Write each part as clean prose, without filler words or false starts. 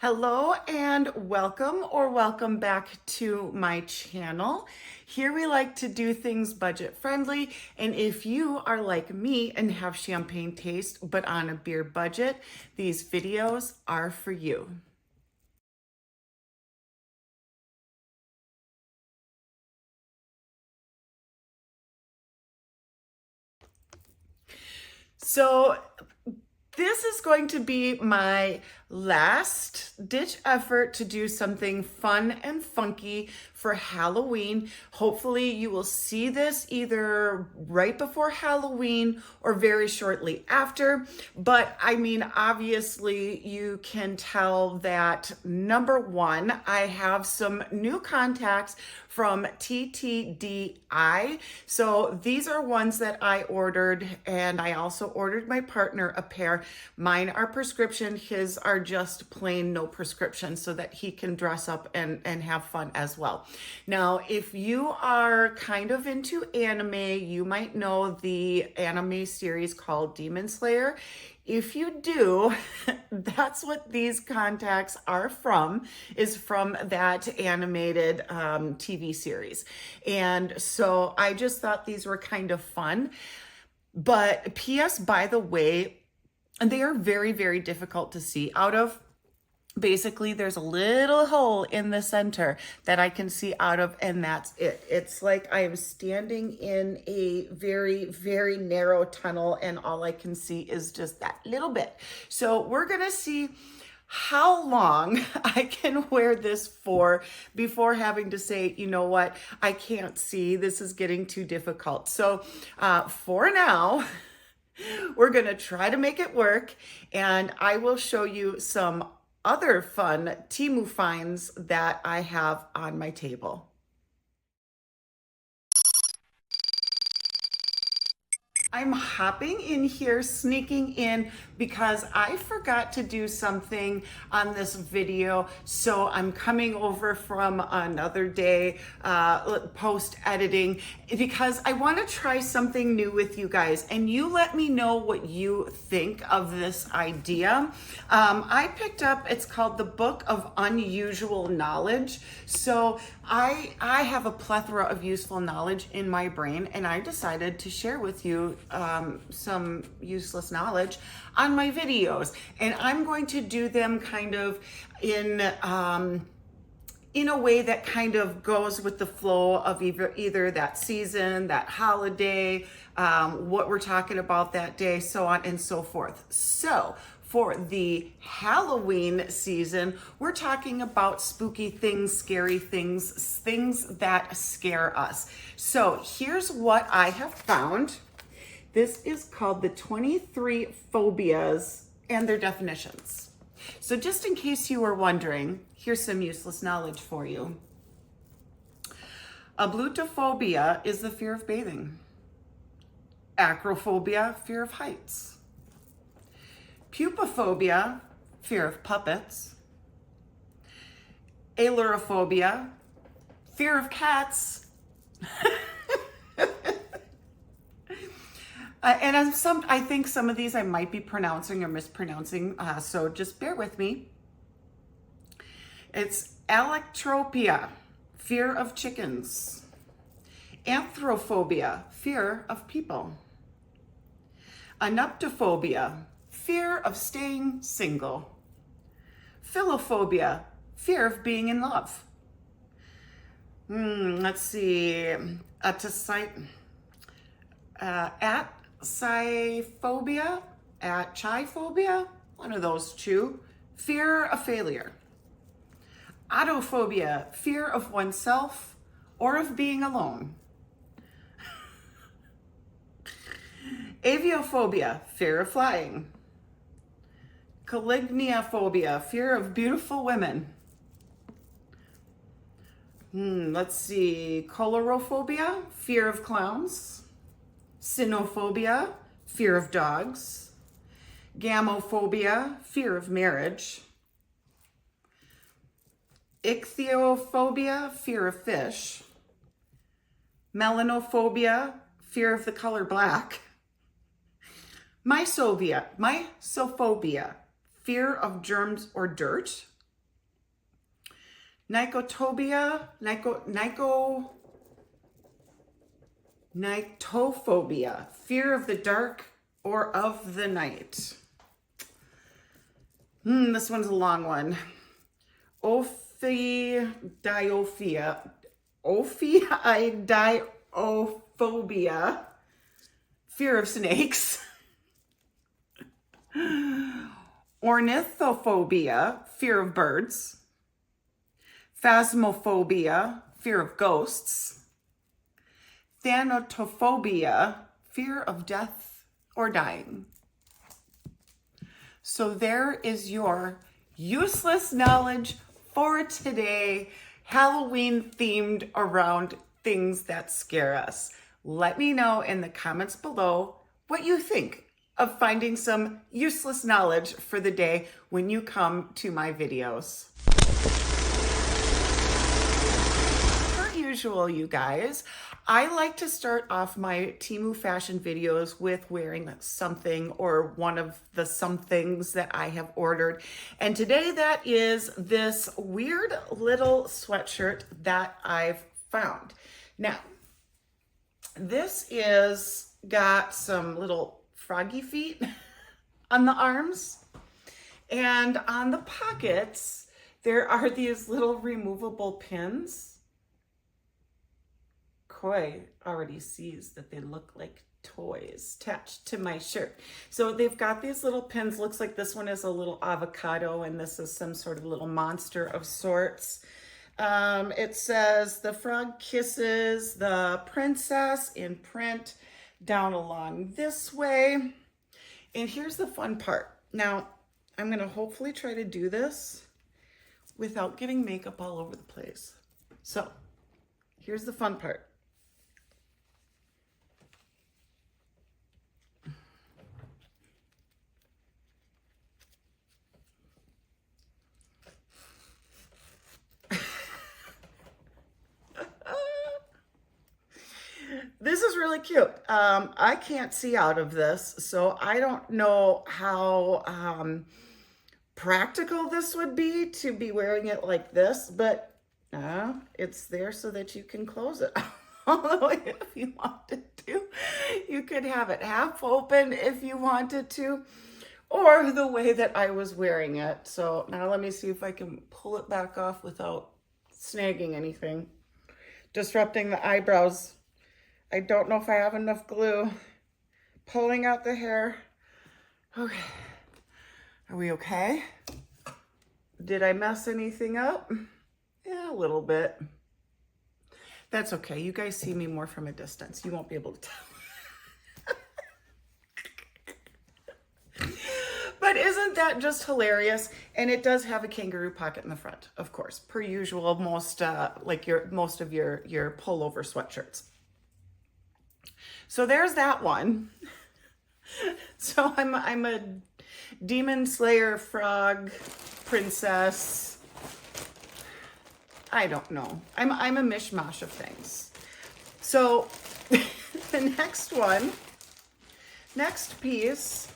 Hello and welcome back to my channel. Here we like to do things budget friendly, and if you are like me and have champagne taste but on a beer budget, these videos are for you. So this is going to be my last ditch effort to do something fun and funky for Halloween. Hopefully you will see this either right before Halloween or very shortly after. But I mean, obviously you can tell that number one, I have some new contacts from TTDeye. So these are ones that I ordered, and I also ordered my partner a pair. Mine are prescription, his are just plain no prescription, so that he can dress up and have fun as well. Now, if you are kind of into anime, you might know the anime series called Demon Slayer. If you do, that's what these contacts are from, is from that animated TV series. And so I just thought these were kind of fun. But P.S., by the way, they are very, very difficult to see out of. Basically, there's a little hole in the center that I can see out of, and that's it. It's like I am standing in a very, very narrow tunnel, and all I can see is just that little bit. So we're gonna see how long I can wear this for before having to say, you know what, I can't see, this is getting too difficult. So for now, we're gonna try to make it work, and I will show you some other fun Temu finds that I have on my table. I'm hopping in here, sneaking in, because I forgot to do something on this video. So I'm coming over from another day, post editing, because I want to try something new with you guys, and you let me know what you think of this idea. I picked up, it's called the Book of Unusual Knowledge. So I have a plethora of useful knowledge in my brain, and I decided to share with you some useless knowledge on my videos, and I'm going to do them kind of in a way that kind of goes with the flow of either that season, that holiday, what we're talking about that day, so on and so forth. So for the Halloween season, we're talking about spooky things, scary things, things that scare us. So here's what I have found. This is called the 23 Phobias and their definitions. So just in case you were wondering, here's some useless knowledge for you. Ablutophobia is the fear of bathing. Acrophobia, fear of heights. Pupophobia, fear of puppets. Ailurophobia, fear of cats. And I think some of these I might be pronouncing or mispronouncing, so just bear with me. It's allotrophobia, fear of chickens. Anthrophobia, fear of people. Anuptophobia, fear of staying single. Philophobia, fear of being in love. Let's see, Atsyphobia, atchiphobia, one of those two, fear of failure. Autophobia, fear of oneself or of being alone. Aviophobia, fear of flying. Caligniaphobia, fear of beautiful women. Let's see, colorophobia, fear of clowns. Cynophobia, fear of dogs. Gamophobia, fear of marriage. Ichthyophobia, fear of fish. Melanophobia, fear of the color black. Mysophobia, fear of germs or dirt. Nyctophobia, fear of the dark or of the night. This one's a long one. Ophidiophobia, fear of snakes. Ornithophobia, fear of birds. Phasmophobia, fear of ghosts. Thanatophobia, fear of death or dying. So there is your useless knowledge for today, Halloween themed around things that scare us. Let me know in the comments below what you think of finding some useless knowledge for the day when you come to my videos. Per usual, you guys, I like to start off my Temu fashion videos with wearing something or one of the somethings that I have ordered. And today that is this weird little sweatshirt that I've found. Now, this is got some little froggy feet on the arms, and on the pockets, there are these little removable pins. Coy already sees that they look like toys attached to my shirt. So they've got these little pins. Looks like this one is a little avocado and this is some sort of little monster of sorts. It says the frog kisses the princess in print down along this way. And here's the fun part. Now, I'm gonna hopefully try to do this without getting makeup all over the place. So here's the fun part. This is really cute. I can't see out of this, so I don't know how practical this would be to be wearing it like this, but it's there so that you can close it. Although if you wanted to, you could have it half open if you wanted to, or the way that I was wearing it. So now let me see if I can pull it back off without snagging anything, disrupting the eyebrows. I don't know if I have enough glue. Pulling out the hair. Okay. Are we okay? Did I mess anything up? Yeah, a little bit. That's okay. You guys see me more from a distance. You won't be able to tell. But isn't that just hilarious? And it does have a kangaroo pocket in the front, of course, per usual, most most of your pullover sweatshirts. So there's that one. So I'm a demon slayer frog princess. I don't know. I'm a mishmash of things. So the next piece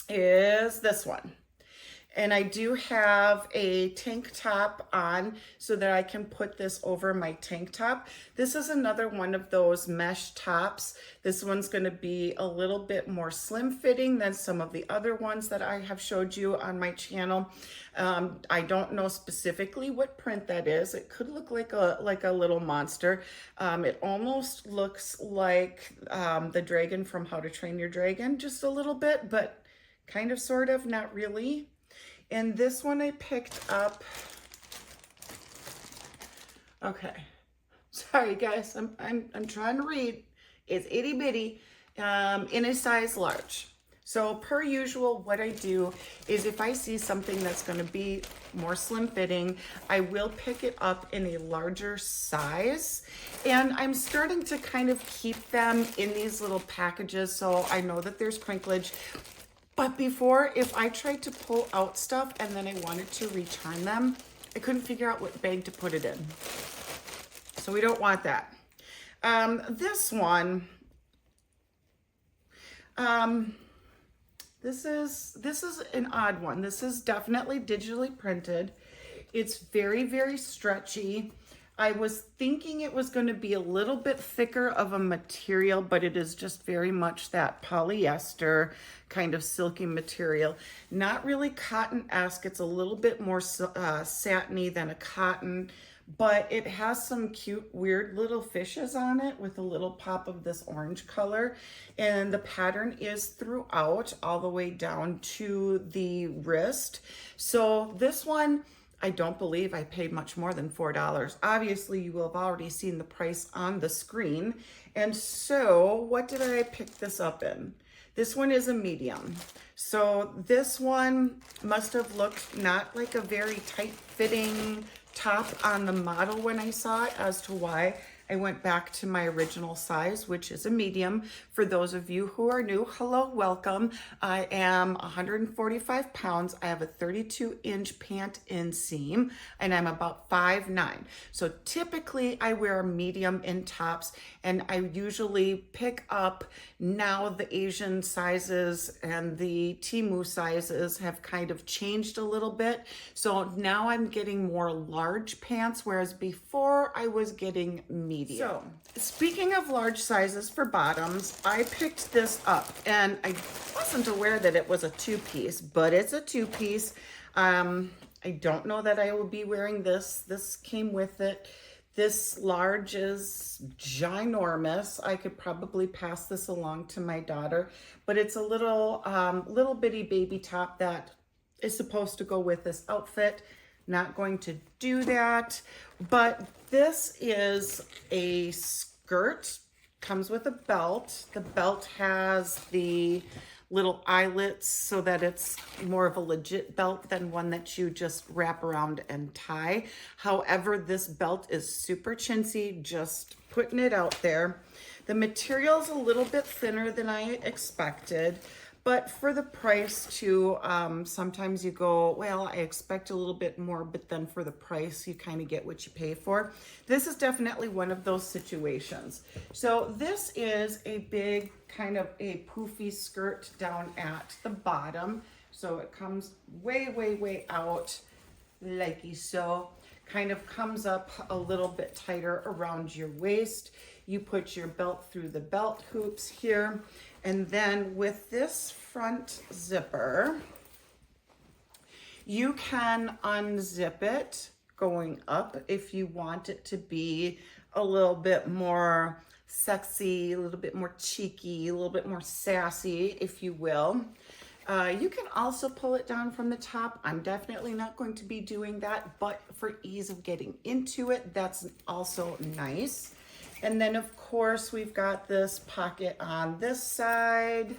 is this one. And I do have a tank top on so that I can put this over my tank top. This is another one of those mesh tops. This one's going to be a little bit more slim fitting than some of the other ones that I have showed you on my channel. I don't know specifically what print that is. It could look like a little monster. It almost looks like the dragon from How to Train Your Dragon, just a little bit, but kind of, sort of, not really. And this one I picked up. Okay, sorry guys, I'm trying to read. It's itty bitty, in a size large. So per usual, what I do is if I see something that's going to be more slim fitting, I will pick it up in a larger size. And I'm starting to kind of keep them in these little packages, so I know that there's crinklage. But before, if I tried to pull out stuff and then I wanted to return them, I couldn't figure out what bag to put it in. So we don't want that. This one, this is an odd one. This is definitely digitally printed. It's very, very stretchy. I was thinking it was going to be a little bit thicker of a material, but it is just very much that polyester kind of silky material. Not really cotton-esque. It's a little bit more satiny than a cotton, but it has some cute, weird little fishes on it with a little pop of this orange color. And the pattern is throughout, all the way down to the wrist. So this one, I don't believe I paid much more than $4. Obviously, you will have already seen the price on the screen. And so, what did I pick this up in? This one is a medium. So this one must have looked not like a very tight-fitting top on the model when I saw it, as to why I went back to my original size, which is a medium. For those of you who are new, hello, welcome. I am 145 pounds. I have a 32-inch pant inseam, and I'm about 5'9". So typically I wear a medium in tops, and I usually pick up, now the Asian sizes and the Temu sizes have kind of changed a little bit. So now I'm getting more large pants, whereas before I was getting medium. So, speaking of large sizes for bottoms, I picked this up, and I wasn't aware that it was a two-piece, but it's a two-piece. I don't know that I will be wearing this. This came with it. This large is ginormous. I could probably pass this along to my daughter, but it's a little bitty baby top that is supposed to go with this outfit. Not going to do that, but this is a skirt, comes with a belt. The belt has the little eyelets so that it's more of a legit belt than one that you just wrap around and tie. However, this belt is super chintzy, just putting it out there. The material is a little bit thinner than I expected, but for the price too, sometimes you go, well, I expect a little bit more, but then for the price, you kind of get what you pay for. This is definitely one of those situations. So this is a big kind of a poofy skirt down at the bottom. So it comes way, way, way out like so. Kind of comes up a little bit tighter around your waist. You put your belt through the belt hoops here. And then with this front zipper, you can unzip it going up if you want it to be a little bit more sexy, a little bit more cheeky, a little bit more sassy, if you will. You can also pull it down from the top. I'm definitely not going to be doing that, but for ease of getting into it, that's also nice. And then of course we've got this pocket on this side.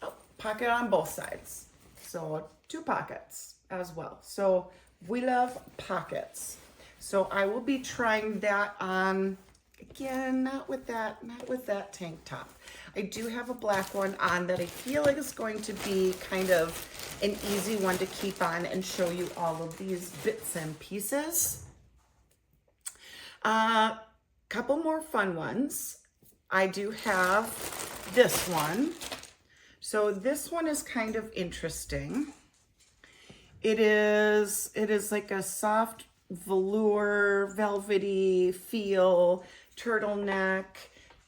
Oh, pocket on both sides. So 2 pockets as well. So we love pockets. So I will be trying that on, again, not with that tank top. I do have a black one on that I feel like is going to be kind of an easy one to keep on and show you all of these bits and pieces. Couple more fun ones. I do have this one. So this one is kind of interesting. It is like a soft velour, velvety feel, turtleneck,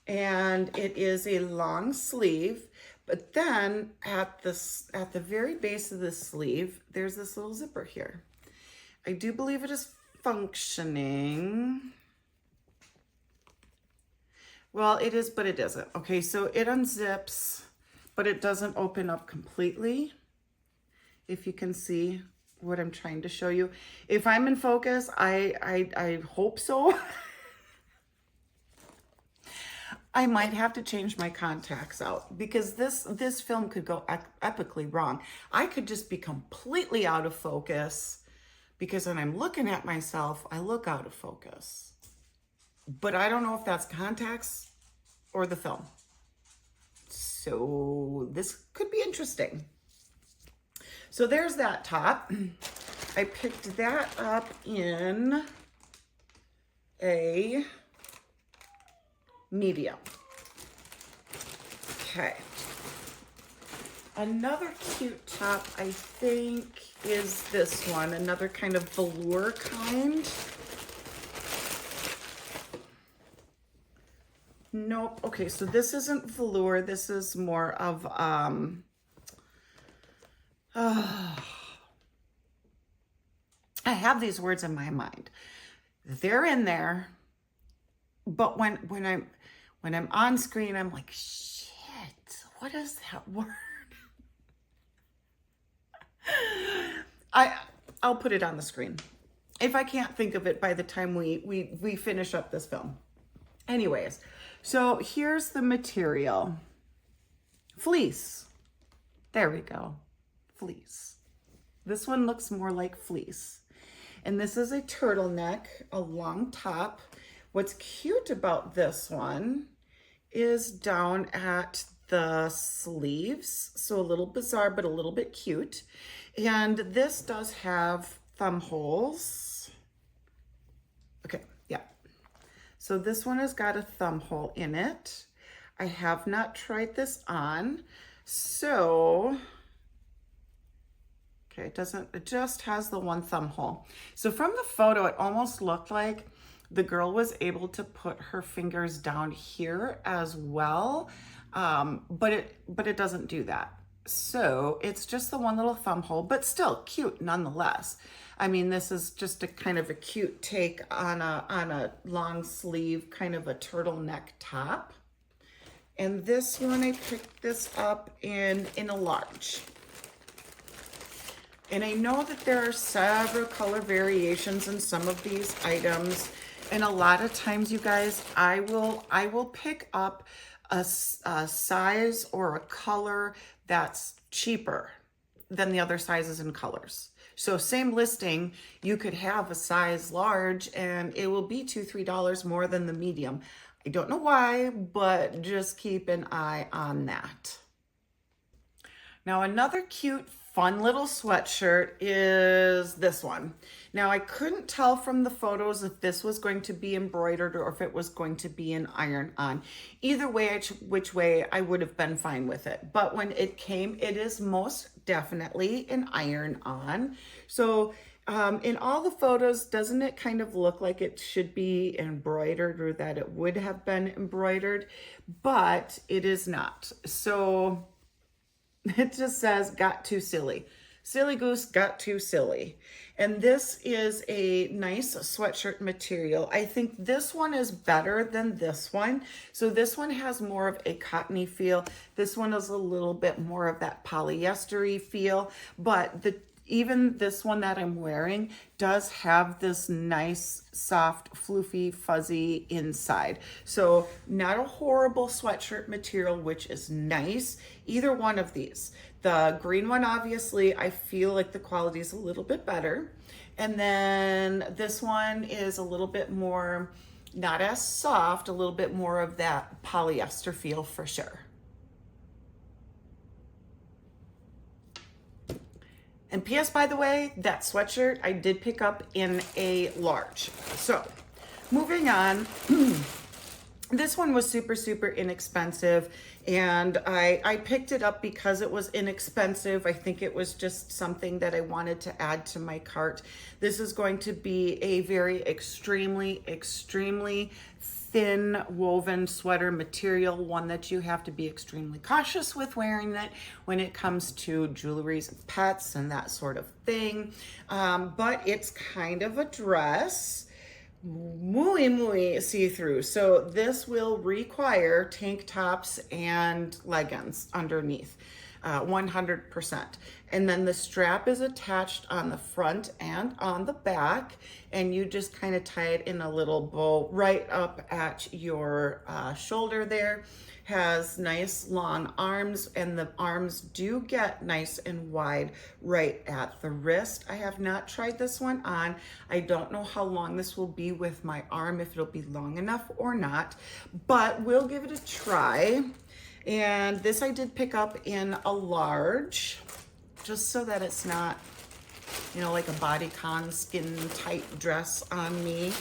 and it is a long sleeve. But then at the very base of the sleeve, there's this little zipper here. I do believe it is functioning. Well, it is, but it isn't. Okay, so it unzips, but it doesn't open up completely. If you can see what I'm trying to show you. If I'm in focus, I hope so. I might have to change my contacts out because this film could go epically wrong. I could just be completely out of focus because when I'm looking at myself, I look out of focus. But I don't know if that's contacts or the film. So this could be interesting. So there's that top. I picked that up in a medium. Okay. Another cute top, I think, is this one, another kind of velour kind. Nope. Okay, so this isn't velour. This is more of, I have these words in my mind. They're in there, but when I'm on screen, I'm like, shit, what is that word? I'll put it on the screen if I can't think of it by the time we finish up this film. Anyways, so here's the material. Fleece. There we go. Fleece. This one looks more like fleece. And this is a turtleneck, a long top. What's cute about this one is down at the sleeves. So a little bizarre, but a little bit cute. And this does have thumb holes. Okay, yeah. So this one has got a thumb hole in it. I have not tried this on. So, okay, it just has the one thumb hole. So from the photo, it almost looked like the girl was able to put her fingers down here as well. But it doesn't do that. So it's just the one little thumb hole, but still cute nonetheless. I mean, this is just a kind of a cute take on a long sleeve, kind of a turtleneck top. And this one, I picked this up in a large. And I know that there are several color variations in some of these items. And a lot of times, you guys, I will pick up a size or a color that's cheaper than the other sizes and colors. So same listing, you could have a size large and it will be $2, $3 more than the medium. I don't know why, but just keep an eye on that. Now another cute, fun little sweatshirt is this one. Now I couldn't tell from the photos if this was going to be embroidered or if it was going to be an iron-on. Either way, which way, I would have been fine with it. But when it came, it is most definitely an iron-on. So in all the photos, doesn't it kind of look like it should be embroidered or that it would have been embroidered? But it is not. So it just says, got too silly. Silly Goose got too silly. And this is a nice sweatshirt material. I think this one is better than this one. So this one has more of a cottony feel. This one is a little bit more of that polyester-y feel. But even this one that I'm wearing does have this nice, soft, floofy, fuzzy inside. So not a horrible sweatshirt material, which is nice. Either one of these. The green one, obviously, I feel like the quality is a little bit better. And then this one is a little bit more, not as soft, a little bit more of that polyester feel for sure. And P.S. by the way, that sweatshirt I did pick up in a large. So moving on, this one was super, super inexpensive. And I picked it up because it was inexpensive. I think it was just something that I wanted to add to my cart. This is going to be a very extremely, extremely thin woven sweater material, one that you have to be extremely cautious with wearing it when it comes to jewelries and pets and that sort of thing. But it's kind of a dress. Muy see-through. So this will require tank tops and leggings underneath, 100%. And then the strap is attached on the front and on the back, and you just kind of tie it in a little bow right up at your shoulder there. Has nice long arms, and the arms do get nice and wide right at the wrist. I have not tried this one on. I don't know how long this will be with my arm, if it'll be long enough or not, but we'll give it a try. And this I did pick up in a large, just so that it's not, you know, like a bodycon skin tight dress on me.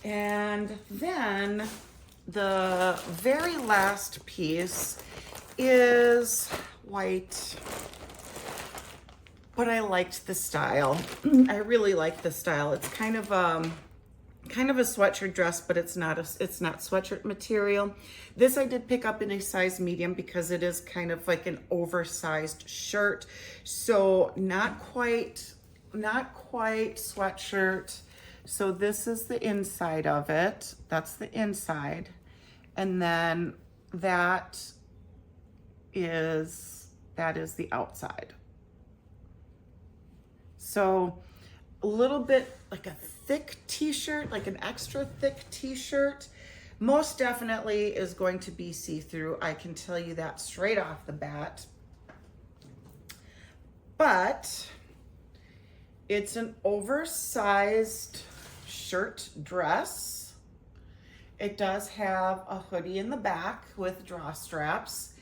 And then the very last piece is white. but I liked the style. I really like the style. It's kind of a sweatshirt dress, but it's not sweatshirt material. This I did pick up in a size medium because it is kind of like an oversized shirt. So not quite sweatshirt. So this is the inside of it. That's the inside. And then that is the outside. So a little bit like a thick t-shirt, like an extra thick t-shirt, most definitely is going to be see-through. I can tell you that straight off the bat. But it's an oversized shirt dress. It does have a hoodie in the back with draw straps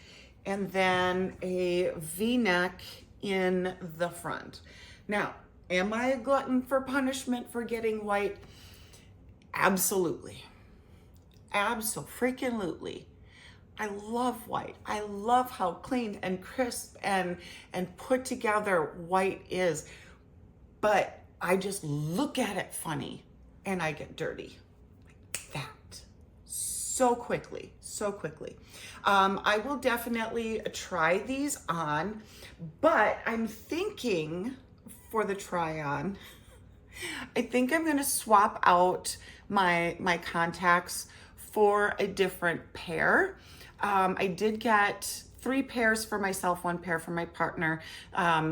and then a V-neck in the front. Now, am I a glutton for punishment for getting white? Absolutely. Abso-freaking-lutely. I love white. I love how clean and crisp and put together white is. But I just look at it funny and I get dirty like that so quickly, so quickly. I will definitely try these on, but I'm thinking for the try on, I think I'm gonna swap out my contacts for a different pair. I did get 3 pairs for myself, 1 pair for my partner.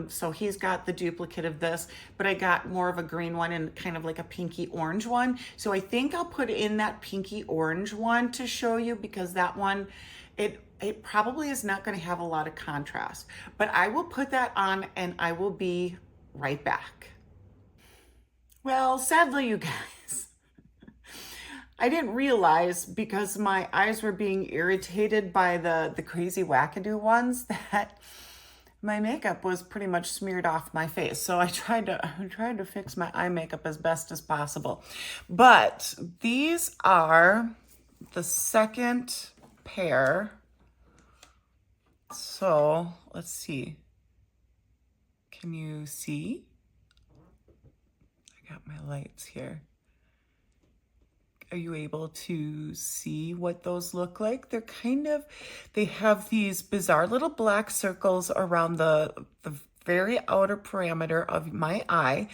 So he's got the duplicate of this, but I got more of a green one and kind of like a pinky orange one. So I think I'll put in that pinky orange one to show you, because that one, it probably is not going to have a lot of contrast, but I will put that on and I will be right back. Well, sadly, you guys, I didn't realize, because my eyes were being irritated by the crazy wackadoo ones, that my makeup was pretty much smeared off my face. So I tried to fix my eye makeup as best as possible. But these are the second pair. So let's see. Can you see? I got my lights here. Are you able to see what those look like? They're they have these bizarre little black circles around the very outer parameter of my eye.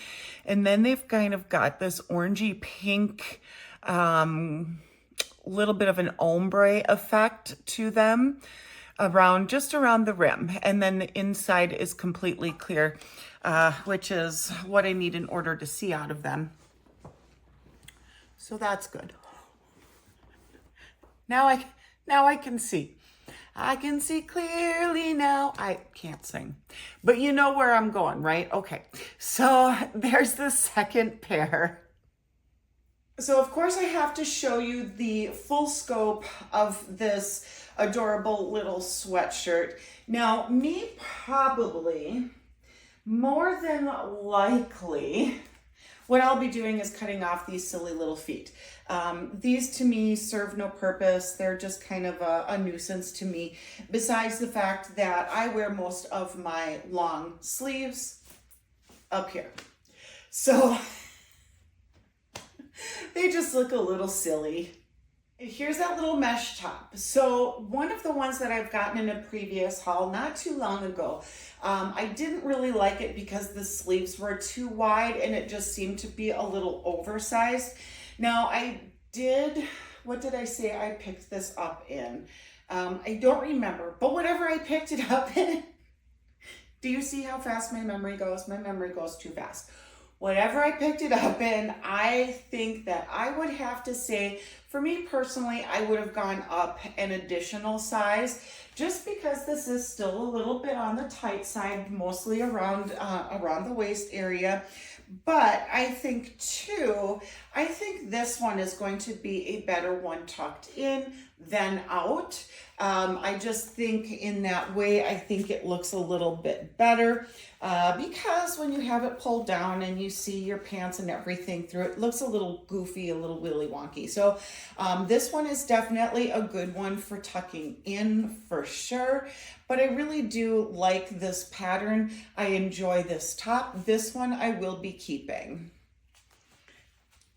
And then they've kind of got this orangey pink, little bit of an ombre effect to them just around the rim. And then the inside is completely clear, which is what I need in order to see out of them. So that's good. Now I can see. I can see clearly now. I can't sing, but you know where I'm going, right? Okay, so there's the second pair. So of course I have to show you the full scope of this adorable little sweatshirt. Now, me probably, more than likely, what I'll be doing is cutting off these silly little feet. These to me serve no purpose. They're just kind of a nuisance to me, besides the fact that I wear most of my long sleeves up here. So they just look a little silly. Here's that little mesh top. So one of the ones that I've gotten in a previous haul not too long ago, I didn't really like it because the sleeves were too wide and it just seemed to be a little oversized. Now what did I say I picked this up in? I don't remember, but whatever I picked it up in, do you see how fast my memory goes? My memory goes too fast. Whatever I picked it up in, I think that I would have to say, for me personally, I would have gone up an additional size, just because this is still a little bit on the tight side, mostly around the waist area. But I think this one is going to be a better one tucked in, than out. I just think in that way, I think it looks a little bit better because when you have it pulled down and you see your pants and everything through it, looks a little goofy, a little willy wonky. So this one is definitely a good one for tucking in for sure. But I really do like this pattern. I enjoy this top. This one I will be keeping.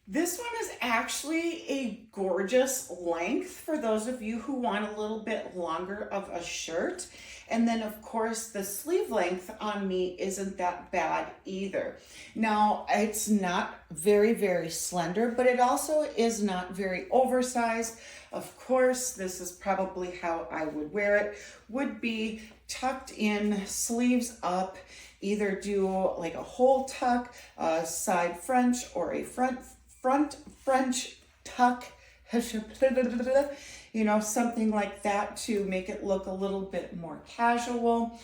This one is actually a gorgeous length for those of you who want a little bit longer of a shirt. And then of course the sleeve length on me isn't that bad either. Now it's not very, very slender, but it also is not very oversized. Of course, this is probably how I would wear it, would be tucked in, sleeves up, either do like a whole tuck, a side French, or a front French tuck, you know, something like that to make it look a little bit more casual.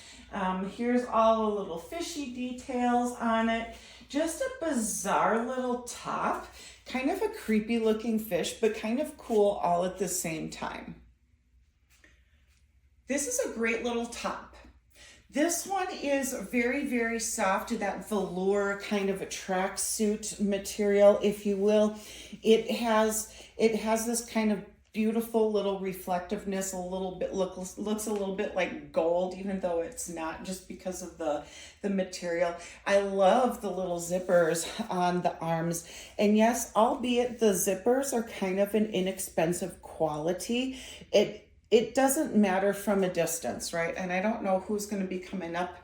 Here's all the little fishy details on it. Just a bizarre little top, kind of a creepy looking fish, but kind of cool all at the same time. This is a great little top. This one is very, very soft, that velour kind of a tracksuit material, if you will. It has this kind of beautiful little reflectiveness, a little bit looks a little bit like gold, even though it's not, just because of the material. I love the little zippers on the arms. And yes, albeit the zippers are kind of an inexpensive quality, it doesn't matter from a distance, right? And I don't know who's going to be coming up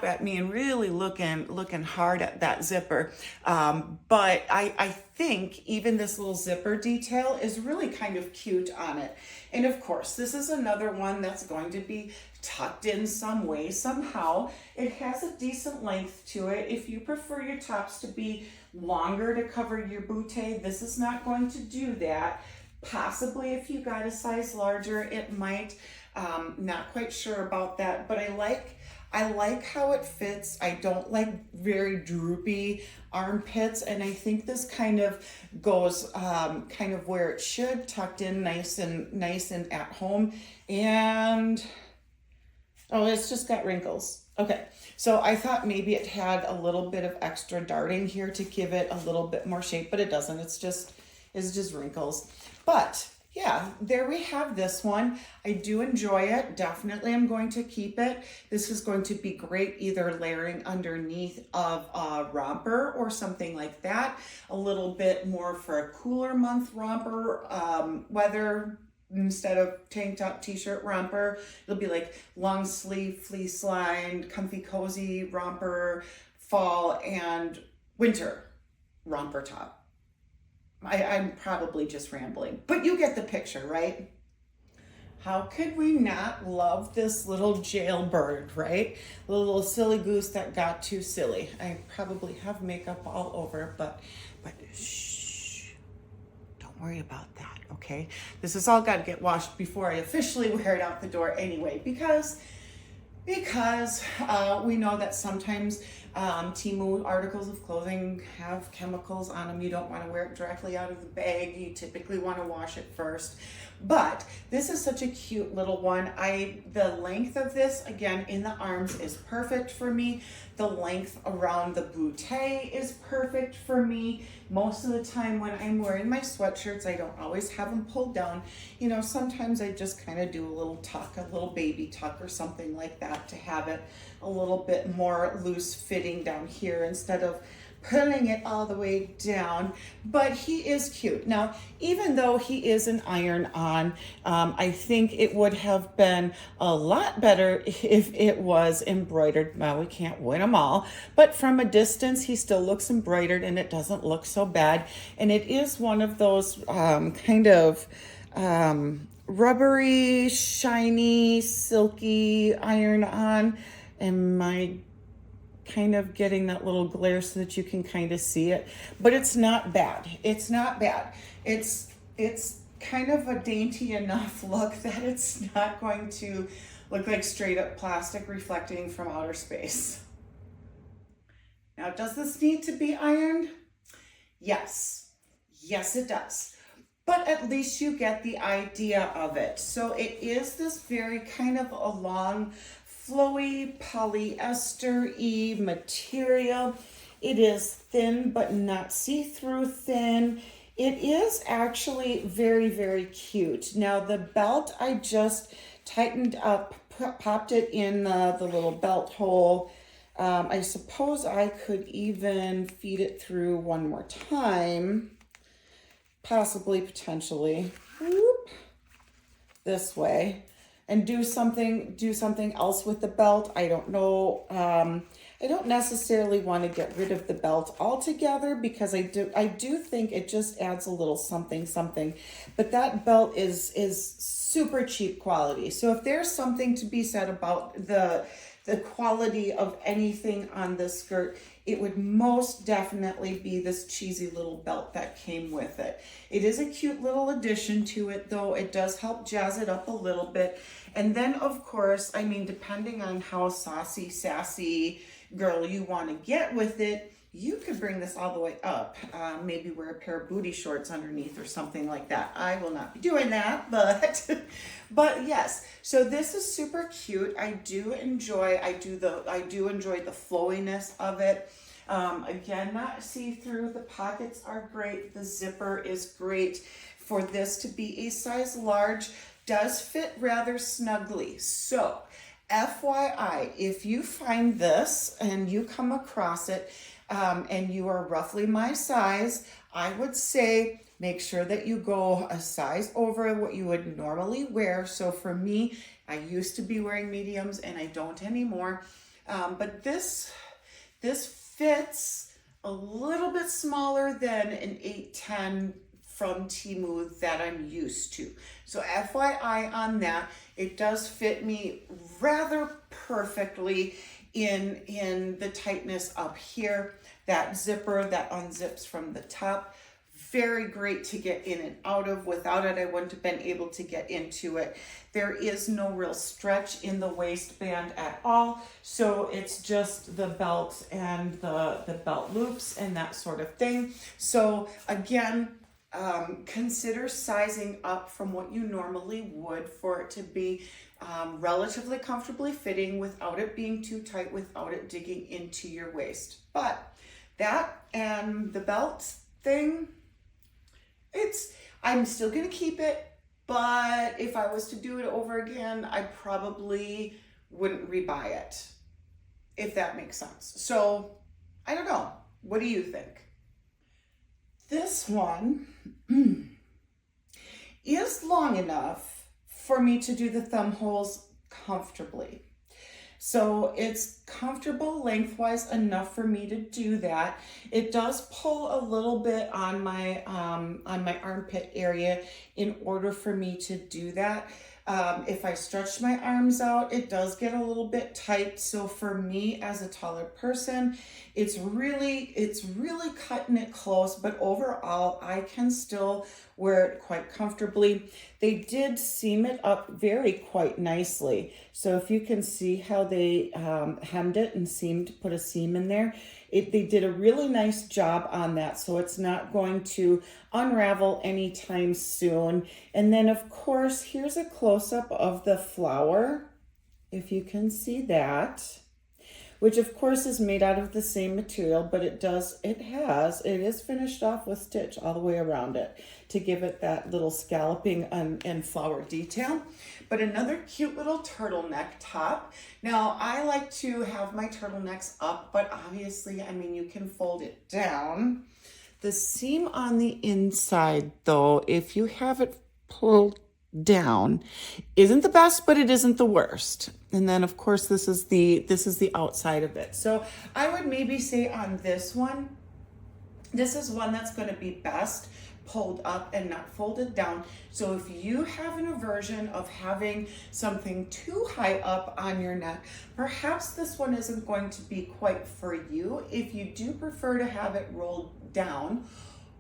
at me and really looking hard at that zipper. But I think even this little zipper detail is really kind of cute on it. And of course, this is another one that's going to be tucked in some way, somehow. It has a decent length to it. If you prefer your tops to be longer to cover your bootay, this is not going to do that. Possibly if you got a size larger, it might. Not quite sure about that, but I like how it fits. I don't like very droopy armpits, and I think this kind of goes kind of where it should, tucked in nice and at home. And oh, it's just got wrinkles. Okay, so I thought maybe it had a little bit of extra darting here to give it a little bit more shape, but it doesn't. It's just wrinkles. But yeah, there we have this one. I do enjoy it. Definitely I'm going to keep it. This is going to be great either layering underneath of a romper or something like that. A little bit more for a cooler month romper weather. Instead of tank top, t-shirt, romper, it'll be like long sleeve, fleece lined, comfy, cozy romper, fall and winter romper top. I'm probably just rambling, but you get the picture, right? How could we not love this little jailbird, right? The little silly goose that got too silly. I probably have makeup all over, but shh, don't worry about that, okay? This has all got to get washed before I officially wear it out the door anyway, because we know that sometimes Temu articles of clothing have chemicals on them. You don't want to wear it directly out of the bag. You typically want to wash it first. But this is such a cute little one. The length of this, again, in the arms is perfect for me. The length around the bootay is perfect for me. Most of the time when I'm wearing my sweatshirts, I don't always have them pulled down. You know, sometimes I just kind of do a little tuck, a little baby tuck or something like that to have it a little bit more loose fitting down here instead of pulling it all the way down. But he is cute. Now, even though he is an iron-on, I think it would have been a lot better if it was embroidered. Well, we can't win them all, but from a distance, he still looks embroidered and it doesn't look so bad. And it is one of those kind of rubbery, shiny, silky iron-on. Am I kind of getting that little glare so that you can kind of see it? But it's not bad. It's not bad. It's kind of a dainty enough look that it's not going to look like straight up plastic reflecting from outer space. Now, does this need to be ironed? Yes. Yes, it does. but at least you get the idea of it. So it is this very kind of a long, flowy, polyester-y material. It is thin, but not see-through thin. It is actually very, very cute. Now the belt, I just tightened up, popped it in the little belt hole. I suppose I could even feed it through one more time, possibly, potentially, whoop, this way, and do something else with the belt. I don't know. I don't necessarily want to get rid of the belt altogether because I do think it just adds a little something. But that belt is super cheap quality. So if there's something to be said about the quality of anything on this skirt, it would most definitely be this cheesy little belt that came with it. It is a cute little addition to it, though. It does help jazz it up a little bit. And then, of course, I mean, depending on how saucy, sassy girl you want to get with it, you could bring this all the way up. Maybe wear a pair of booty shorts underneath or something like that. I will not be doing that, but yes. So this is super cute. I do enjoy the flowiness of it. Again, not see-through. The pockets are great. The zipper is great. For this to be a size large, does fit rather snugly. So FYI, if you find this and you come across it, and you are roughly my size, I would say make sure that you go a size over what you would normally wear. So for me, I used to be wearing mediums and I don't anymore. But this fits a little bit smaller than an 810 from Temu that I'm used to. So FYI on that, it does fit me rather perfectly in the tightness up here. That zipper that unzips from the top, very great to get in and out of. Without it, I wouldn't have been able to get into it. There is no real stretch in the waistband at all, so it's just the belt and the belt loops and that sort of thing. So again, consider sizing up from what you normally would for it to be relatively comfortably fitting without it being too tight, without it digging into your waist. But that and the belt thing, I'm still gonna keep it, but if I was to do it over again, I probably wouldn't rebuy it, if that makes sense. So I don't know. What do you think? This one is long enough for me to do the thumb holes comfortably. So it's comfortable lengthwise enough for me to do that. It does pull a little bit on my armpit area in order for me to do that. If I stretch my arms out, it does get a little bit tight. So for me as a taller person, it's really cutting it close, but overall I can still wear it quite comfortably. They did seam it up quite nicely. So if you can see how they hemmed it and put a seam in there, they did a really nice job on that. So it's not going to unravel anytime soon. And then of course, here's a close-up of the flower, if you can see that, which of course is made out of the same material, but it is finished off with stitch all the way around it to give it that little scalloping and flower detail. But another cute little turtleneck top. Now I like to have my turtlenecks up, but obviously, I mean, you can fold it down. The seam on the inside though, if you have it pulled down, isn't the best, but it isn't the worst. And then of course this is the outside of it. So I would maybe say on this one, this is one that's going to be best pulled up and not folded down. So if you have an aversion of having something too high up on your neck, perhaps this one isn't going to be quite for you. If you do prefer to have it rolled down,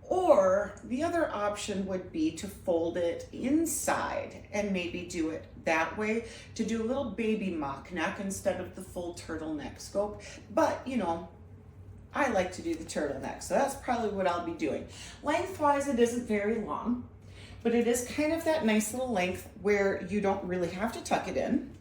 or the other option would be to fold it inside and maybe do it that way to do a little baby mock neck instead of the full turtleneck scope. But you know, I like to do the turtleneck, so that's probably what I'll be doing. Lengthwise, it isn't very long. but it is kind of that nice little length where you don't really have to tuck it in,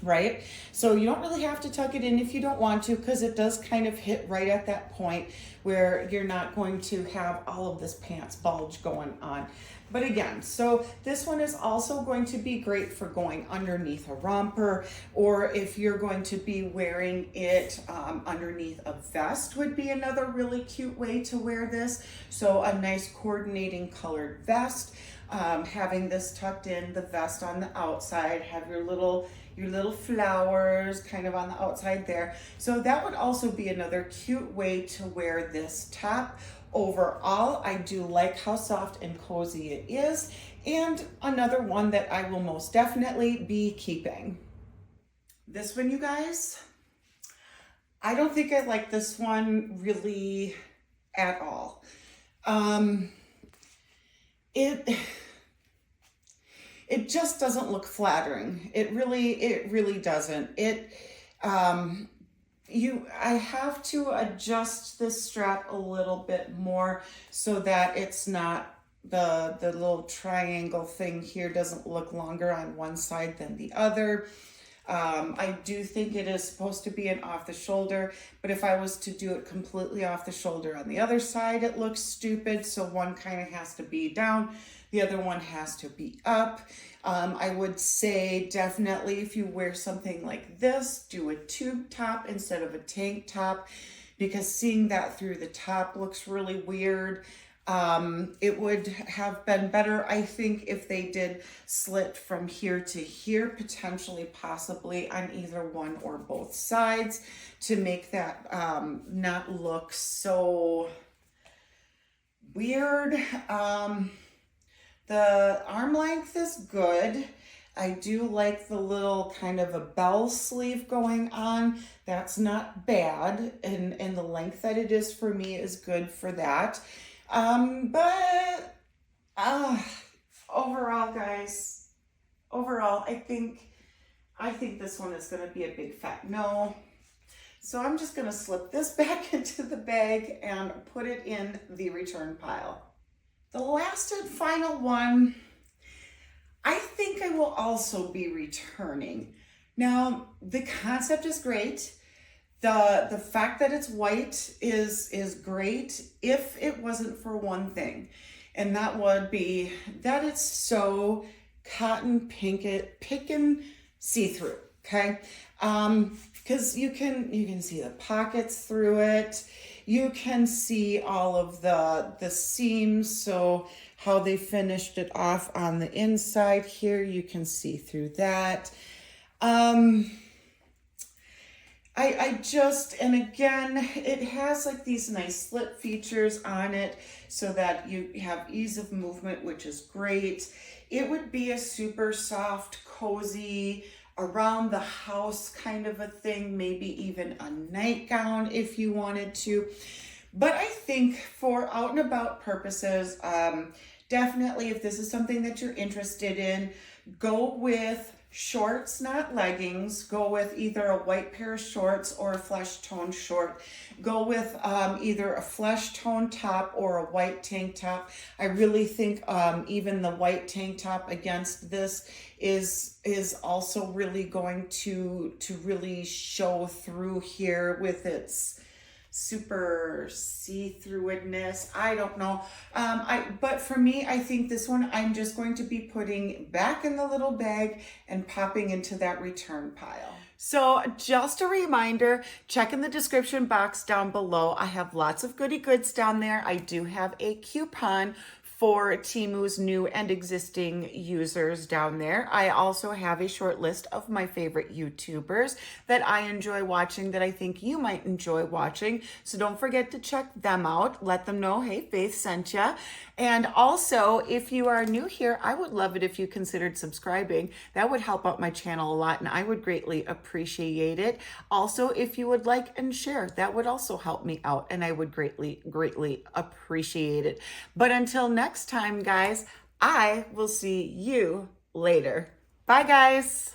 right? So you don't really have to tuck it in if you don't want to, because it does kind of hit right at that point where you're not going to have all of this pants bulge going on. But again, so this one is also going to be great for going underneath a romper, or if you're going to be wearing it underneath a vest would be another really cute way to wear this. So a nice coordinating colored vest, having this tucked in, the vest on the outside, have your little flowers kind of on the outside there. So that would also be another cute way to wear this top. Overall, I do like how soft and cozy it is, and another one that I will most definitely be keeping. This one, you guys, I don't think I like this one really at all. It just doesn't look flattering. It really doesn't. I have to adjust this strap a little bit more so that it's not, the little triangle thing here doesn't look longer on one side than the other. I do think it is supposed to be an off the shoulder, but if I was to do it completely off the shoulder on the other side, it looks stupid. So one kind of has to be down, the other one has to be up. I would say definitely if you wear something like this, do a tube top instead of a tank top, because seeing that through the top looks really weird. It would have been better, I think, if they did slit from here to here, potentially possibly on either one or both sides, to make that not look so weird. The arm length is good. I do like the little kind of a bell sleeve going on. That's not bad, and the length that it is for me is good for that. But overall, guys, I think this one is going to be a big fat no. So I'm just going to slip this back into the bag and put it in the return pile. The last and final one, I think I will also be returning. Now, the concept is great. The fact that it's white is great if it wasn't for one thing, and that would be that it's so cotton pickin' see-through, okay? Because you can see the pockets through it. You can see all of the seams, so how they finished it off on the inside here, you can see through that. I just, and again, it has like these nice slit features on it so that you have ease of movement, which is great. It would be a super soft, cozy, around the house kind of a thing, maybe even a nightgown if you wanted to. But I think for out and about purposes, definitely if this is something that you're interested in, go with shorts, not leggings. Go with either a white pair of shorts or a flesh tone short. Go with either a flesh tone top or a white tank top. I really think even the white tank top against this is also really going to really show through here with its super see-throughness. I don't know. But for me, I think this one I'm just going to be putting back in the little bag and popping into that return pile. So just a reminder, check in the description box down below. I have lots of goody goods down there. I do have a coupon for Temu's new and existing users down there. I also have a short list of my favorite YouTubers that I enjoy watching, that I think you might enjoy watching. So don't forget to check them out. Let them know, hey, Faith sent ya. And also, if you are new here, I would love it if you considered subscribing. That would help out my channel a lot, and I would greatly appreciate it. Also, if you would like and share, that would also help me out, and I would greatly, greatly appreciate it. But until next time, guys, I will see you later. Bye, guys.